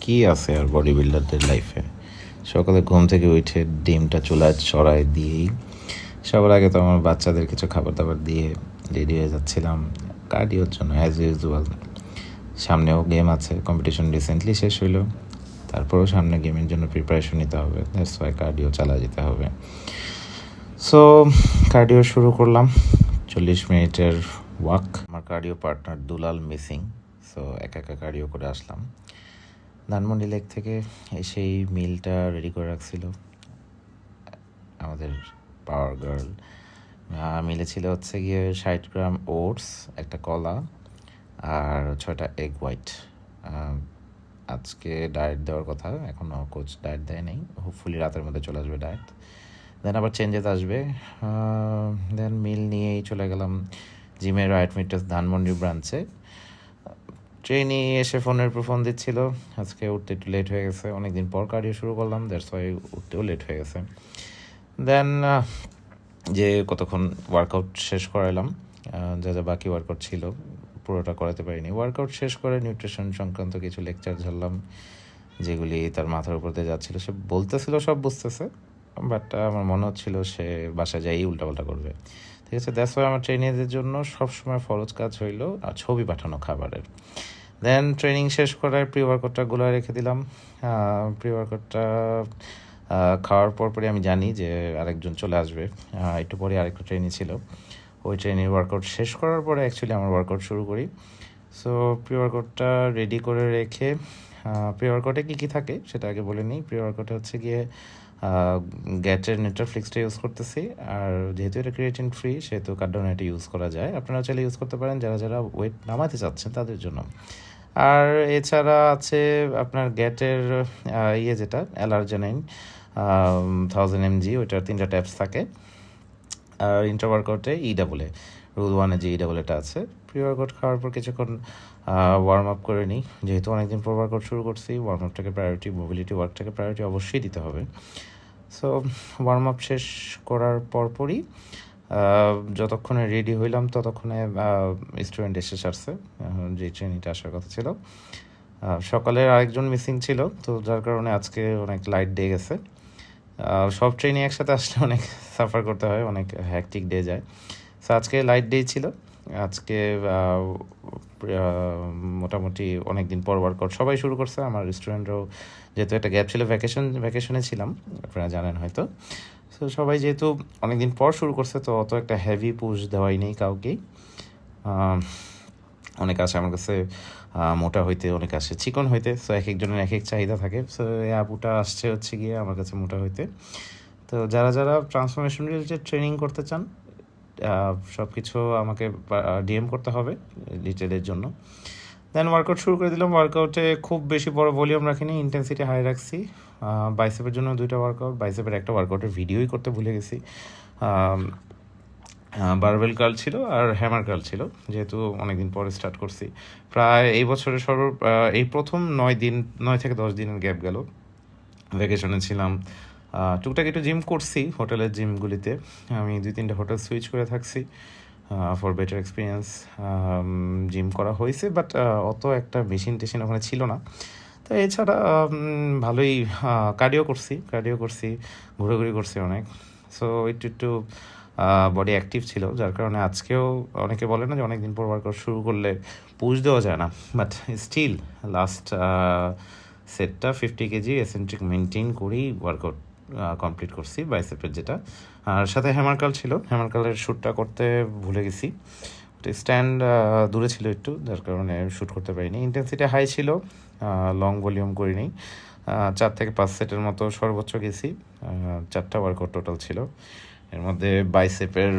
কি আছে আর বডি বিল্ডারদের লাইফে? সকালে ঘুম থেকে উঠে ডিমটা চুলায় চড়াই দিয়েই সবার আগে তো আমার বাচ্চাদের কিছু খাবার দাবার দিয়ে রেডি হয়ে যাচ্ছিলাম কার্ডিওর জন্য অ্যাজ ইউজুয়াল। সামনেও গেম আছে, কম্পিটিশন রিসেন্টলি শেষ হইলো, তারপরেও সামনে গেমের জন্য প্রিপারেশন নিতে হবে, দ্যাটস ওয়াই কার্ডিও চালা যেতে হবে। সো কার্ডিও শুরু করলাম, 40 মিনিটের ওয়াক। আমার কার্ডিও পার্টনার দুলাল মিসিং, সো একা একা কার্ডিও করে আসলাম। ধানমন্ডি লেক থেকে এসেই মিলটা রেডি করে রাখছিল আমাদের পাওয়ার গার্ল। মিলে ছিল হচ্ছে গিয়ে 60 গ্রাম ওটস, একটা কলা আর 6টা এগ হোয়াইট। আজকে ডায়েট দেওয়ার কথা, এখনও কোচ ডায়েট দেয় নেই, হোপফুলি রাতের মধ্যে চলে আসবে ডায়েট, দেন আবার চেঞ্জেস আসবে। দেন মিল নিয়েই চলে গেলাম জিমের রাইট মিটার্স ধানমন্ডি ব্রাঞ্চে। ট্রেনে এসে ফোনের উপর ফোন দিচ্ছিল, আজকে উঠতে একটু লেট হয়ে গেছে, অনেকদিন পর কার্ডিও শুরু করলাম, দ্যাটস ওয়াই উঠতেও লেট হয়ে গেছে। দেন যে কতক্ষণ ওয়ার্কআউট শেষ করাইলাম, যা যা বাকি ওয়ার্কআউট ছিল পুরোটা করাতে পারিনি। ওয়ার্কআউট শেষ করে নিউট্রিশন সংক্রান্ত কিছু লেকচার ঝাড়লাম, যেগুলি তার মাথার উপর দিয়ে যাচ্ছিলো। সে বলতেছিল সব বুঝতেছে, বাট আমার মনে হচ্ছিল সে বাসায় যাই উল্টাপাল্টা করবে। ঠিক আছে, দ্যাটস ওয়াই আমার ট্রেনিংয়ের জন্য সবসময় ফরজ কাজ হইলো আর ছবি পাঠানো খাবারের। দেন ট্রেনিং শেষ করার প্রি ওয়ার্কআউটটা গুলো রেখে দিলাম। প্রি ওয়ার্কআউটটা খাওয়ার পরপরই আমি জানি যে আরেকজন চলে আসবে, একটু পরে আরেকটা ট্রেনিং ছিল, ওই ট্রেনিং ওয়ার্কআউট শেষ করার পরে অ্যাকচুয়ালি আমার ওয়ার্কআউট শুরু করি। সো প্রি ওয়ার্কআউটটা রেডি করে রেখে, প্রি ওয়ার্কআউটে কী কী থাকে সেটা আগে বলে নিই। প্রি ওয়ার্কআউটে হচ্ছে গিয়ে গ্যাটের নেটফ্লিক্সটা ইউজ করতেছি, আর যেহেতু এটা ক্রিয়েটিন ফ্রি সেহেতু কার্ডাউনে এটা ইউজ করা যায়, আপনারা চাইলে ইউজ করতে পারেন যারা যারা ওয়েট নামাতে চাচ্ছেন তাদের জন্য। আর এছাড়া আছে আপনার গ্যাটের যেটা অ্যালার্জেনাইন 1000 mg, ওইটার 3টা ট্যাপস থাকে। আর ইন্টার ওয়ার্কআউটে ইডাবলে রুল 1-এ যে ইডাবলেটা আছে। প্রি ওয়ার্কআউট খাওয়ার পর কিছুক্ষণ ওয়ার্ম আপ করে নিই, যেহেতু অনেকদিন পর ওয়ার্কআউট শুরু করছি, ওয়ার্ম আপটাকে প্রায়োরিটি, মোবিলিটি ওয়ার্কটাকে প্রায়োরিটি অবশ্যই দিতে হবে। সো ওয়ার্ম আপ শেষ করার পরপরই যতক্ষণে রেডি হইলাম ততক্ষণে স্টুডেন্ট এসে সারছে, যে ট্রেনিংটা আসার কথা ছিল। সকালের আরেকজন মিসিং ছিল, তো যার কারণে আজকে অনেক লাইট ডে গেছে। সব ট্রেনিং একসাথে আসলে অনেক সাফার করতে হয়, অনেক হ্যাকটিক ডে যায়। সো আজকে লাইট ডে ছিল। আজকে মোটামুটি অনেক দিন পর ওয়ার্কআউট সবাই শুরু করছে, আমার স্টুডেন্টরাও, যেহেতু একটা গ্যাপ ছিল, ভ্যাকেশনে ছিলাম, আপনারা জানেন হয়তো। সো সবাই যেহেতু অনেকদিন পর শুরু করছে, তো অত একটা হেভি পুশ দেওয়াই নেই কাউকেই। অনেক আছে আমার কাছে মোটা হইতে, অনেক আসে চিকন হইতে, সো এক একজনের এক এক চাহিদা থাকে। সো এই আপুটা আসছে হচ্ছে গিয়ে আমার কাছে মোটা হইতে। তো যারা যারা ট্রান্সফরমেশন রিলেটেড ট্রেনিং করতে চান, সব কিছু আমাকে ডিএম করতে হবে ডিটেলের জন্য। দেন ওয়ার্কআউট শুরু করে দিলাম। ওয়ার্কআউটে খুব বেশি বড় ভলিউম রাখিনি, ইন্টেন্সিটি হাই রাখছি। বাইসেপের জন্য 2টা ওয়ার্কআউট, বাইসেপের একটা ওয়ার্কআউটের ভিডিওই করতে ভুলে গেছি। বারবেল কার্ল ছিল আর হ্যামার কার্ল ছিল, যেহেতু অনেকদিন পরে স্টার্ট করছি। প্রায় এই বছরের এই প্রথম 9 থেকে 10 দিনের গ্যাপ গেল, ভ্যাকেশনে ছিলাম। টুকটাক একটু জিম করছি হোটেলের জিমগুলিতে, আমি 2-3টা হোটেল সুইচ করে থাকছি ফর বেটার এক্সপিরিয়েন্স। জিম করা হয়েছে, বাট অত একটা মেশিন টেশিন ওখানে ছিল না। তো এছাড়া ভালোই কার্ডিও করছি, ঘুরেঘুরি করছি অনেক। সো একটু বডি অ্যাক্টিভ ছিল, যার কারণে আজকেও অনেকে বলে না যে অনেকদিন পর ওয়ার্কআউট শুরু করলে পুশ দেওয়া যায় না, বাট স্টিল লাস্ট সেটটা 50 কেজি এসেন্ট্রিক মেনটেন করেই ওয়ার্কআউট কমপ্লিট করছি, বাইসেপের যেটা। আর সাথে হ্যামারকাল ছিল, হ্যামারকালের শ্যুটটা করতে ভুলে গেছি, স্ট্যান্ড দূরে ছিল একটু, যার কারণে শ্যুট করতে পারিনি। ইন্টেন্সিটি হাই ছিল, লং ভলিউম করিনি। 4 থেকে 5 সেটের মতো সর্বোচ্চ গেছি। 4টা ওয়ার্কআউট টোটাল ছিল, এর মধ্যে বাইসেপের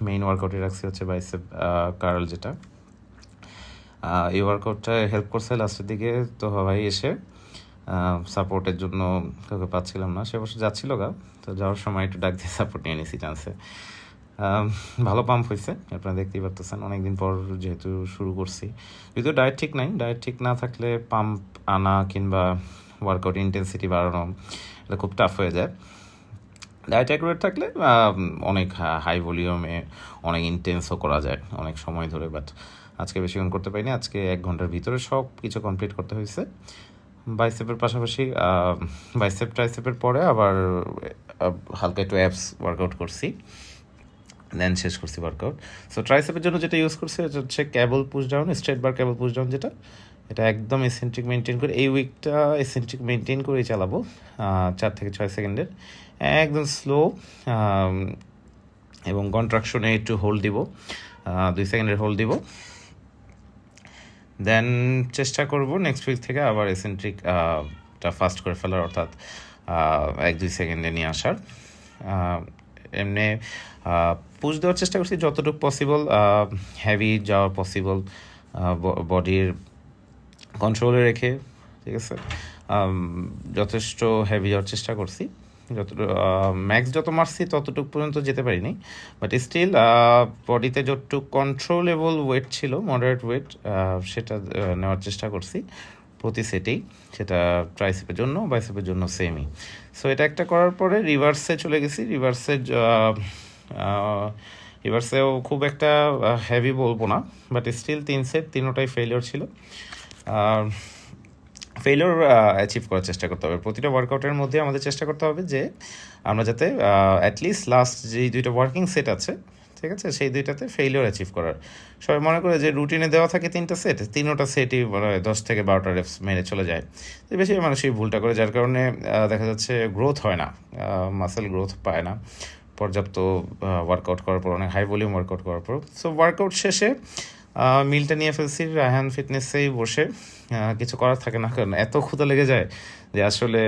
মেইন ওয়ার্কআউটে রাখছি হচ্ছে বাইসেপ কার্ল, যেটা এই ওয়ার্কআউটটা হেল্প করছে লাস্টের দিকে। তো ভাই এসে সাপোর্টের জন্য কাউকে পাচ্ছিলাম না, সে অবশ্য যাচ্ছিল তো যাওয়ার সময় একটু ডাক দিয়ে সাপোর্ট নিয়ে নিয়েছি চান্সে। ভালো পাম্প হয়েছে, আপনারা দেখতেই পারতেছেন, অনেকদিন পর যেহেতু শুরু করছি। যদিও ডায়েট ঠিক না থাকলে পাম্প আনা কিংবা ওয়ার্কআউট ইন্টেন্সিটি বাড়ানো এটা খুব টাফ হয়ে যায়। ডায়েট অ্যাকুরেট থাকলে অনেক হাই ভলিউমে অনেক ইন্টেন্সও করা যায় অনেক সময় ধরে, বাট আজকে বেশিক্ষণ করতে পারিনি। আজকে 1 ঘন্টার ভিতরে সব কিছু কমপ্লিট করতে হয়েছে। বাইসেপের পাশাপাশি বাইসেপ ট্রাইসেপের পরে আবার হালকা একটু অ্যাপস ওয়ার্কআউট করছি, দেন শেষ করছি ওয়ার্কআউট। সো ট্রাইসেপের জন্য যেটা ইউজ করছি এটা হচ্ছে ক্যাবল পুশ ডাউন, স্ট্রেট বার ক্যাবল পুশ ডাউন, যেটা এটা একদম এসেন্ট্রিক মেনটেন করে এই উইকটা এসেন্ট্রিক মেনটেন করেই চালাবো, 4 থেকে 6 সেকেন্ডের একদম স্লো, এবং কন্ট্রাকশনে একটু হোল্ড দিব, 2 সেকেন্ডের হোল্ড দিব। দেন চেষ্টা করব নেক্সট উইক থেকে আবার এসেন্ট্রিকটা ফাস্ট করে ফেলার, অর্থাৎ 1-2 সেকেন্ডে নিয়ে আসার। এমনি পুশ দেওয়ার চেষ্টা করছি যতটুকু পসিবল, হেভি যাওয়া পসিবল, বডির কন্ট্রোলে রেখে, ঠিক আছে, যথেষ্ট হেভি যাওয়ার চেষ্টা করছি। ম্যাক্স যত মারছি ততটুকু পর্যন্ত যেতে পারিনি, বাট স্টিল বডিতে যতটুকু কন্ট্রোলেবল ওয়েট ছিল, মডারেট ওয়েট, সেটা নেওয়ার চেষ্টা করছি প্রতি সেটেই, সেটা ট্রাইসেপের জন্য, বাইসেপের জন্য সেমই। সো এটা একটা করার পরে রিভার্সে চলে গেছি। রিভার্সেও খুব একটা হেভি বলবো না, বাট স্টিল 3 সেট, তিনোটাই ফেলিওর ছিল। ফেলিওর অ্যাচিভ করার চেষ্টা করতে হবে প্রতিটা ওয়ার্কআউটের মধ্যে। আমাদের চেষ্টা করতে হবে যে আমরা যাতে অ্যাটলিস্ট লাস্ট যেই 2টা ওয়ার্কিং সেট আছে, ঠিক আছে, সেই 2টাতে ফেলিওর অ্যাচিভ করার। সবাই মনে করে যে রুটিনে দেওয়া থাকে 3টা সেট, 3টা সেটই 10 থেকে 12টা রেপস মেরে চলে যায়। তো বেশি মানুষ এই ভুলটা করে, যার কারণে দেখা যাচ্ছে গ্রোথ হয় না, মাসেল গ্রোথ পায় না পর্যাপ্ত ওয়ার্কআউট করার পর, অনেক হাই ভলিউম ওয়ার্কআউট করার পর। সো ওয়ার্কআউট শেষে মিলটা নিয়ে ফেলছি রায়হান ফিটনেসেই বসে। কিছু করার থাকে না, কারণ এত ক্ষুধা লেগে যায় যে আসলে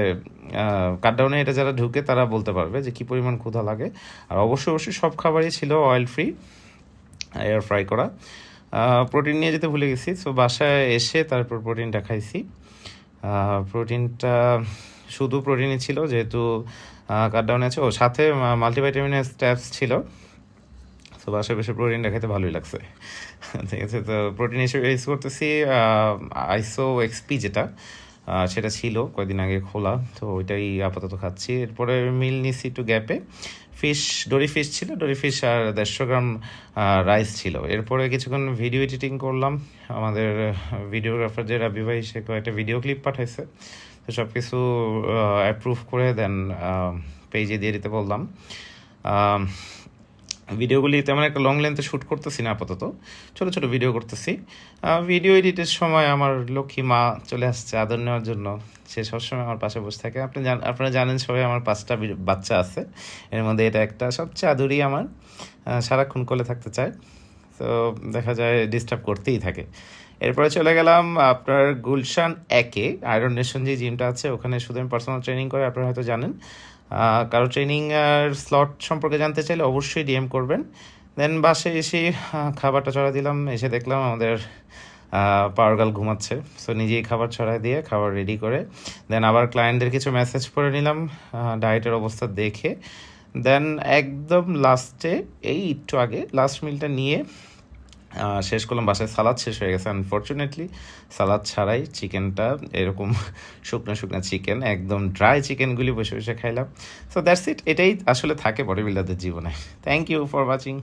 কাটডাউনে এটা যারা ঢুকে তারা বলতে পারবে যে কী পরিমাণ ক্ষুধা লাগে। আর অবশ্যই সব খাবারই ছিল অয়েল ফ্রি, এয়ার ফ্রাই করা। প্রোটিন নিয়ে যেতে ভুলে গেছি, সো বাসায় এসে তারপর প্রোটিনটা খাইছি। প্রোটিনটা শুধু প্রোটিনই ছিল, যেহেতু কাটডাউনে আছে, ও সাথে মাল্টিভাইটামিনের স্ট্যাপস ছিল। তো বাসায় বসে প্রোটিনটা খেতে ভালোই লাগছে, ঠিক আছে। তো প্রোটিন হিসেবে ইউজ করতেছি আইসো এক্সপি, যেটা সেটা ছিল কয়েকদিন আগে খোলা, তো ওইটাই আপাতত খাচ্ছি। এরপরে মিল নিছি একটু গ্যাপে, ডোরি ফিশ ছিল, ডোরি ফিশ আর 150 গ্রাম রাইস ছিল। এরপরে কিছুক্ষণ ভিডিও এডিটিং করলাম, আমাদের ভিডিওগ্রাফার যে রাবি ভাই, সে কয়েকটা ভিডিও ক্লিপ পাঠাইছে, তো সব কিছু অ্যাপ্রুভ করে দেন পেজে দিয়ে দিতে বললাম। ভিডিওগুলি তেমন একটা লং লেন্থে শ্যুট করতেছি না আপাতত, ছোটো ছোটো ভিডিও করতেছি। ভিডিও এডিটের সময় আমার লক্ষ্মী মা চলে আসছে আদর নেওয়ার জন্য, সে সবসময় আমার পাশে বসে থাকে। আপনারা জানেন সবাই আমার 5টা বাচ্চা আছে, এর মধ্যে এটা একটা সবচেয়ে আদুরি আমার, সারাক্ষণ কোলে থাকতে চায়, তো দেখা যায় ডিস্টার্ব করতেই থাকে। এরপরে চলে গেলাম আপনার গুলশান 1-এ আয়রন নেশন যে জিমটা আছে, ওখানে শুধু আমি পার্সোনাল ট্রেনিং করে, আপনারা হয়তো জানেন। কারো ট্রেনিং স্লট সম্পর্কে জানতে চাইলে অবশ্যই ডিএম করবেন। দেন বাসে এসে খাবারটা চড়া দিলাম, এসে দেখলাম আমাদের পাওয়ারগার্ল ঘুমাচ্ছে, সো নিজেই খাবার ছড়ায় দিয়ে খাবার রেডি করে দেন আবার ক্লায়েন্টদের কিছু মেসেজ করে নিলাম ডায়েটের অবস্থা দেখে। দেন একদম লাস্টে এই একটু আগে লাস্ট মিলটা নিয়ে শেষ করলাম। বাসায় সালাদ শেষ হয়ে গেছে আনফর্চুনেটলি, সালাদ ছাড়াই চিকেনটা এরকম শুকনো চিকেন, একদম ড্রাই চিকেনগুলি বসে বসে খাইলাম। সো দ্যাটস ইট, এটাই আসলে থাকে বডি বিল্ডারদের জীবনে। Thank you for watching.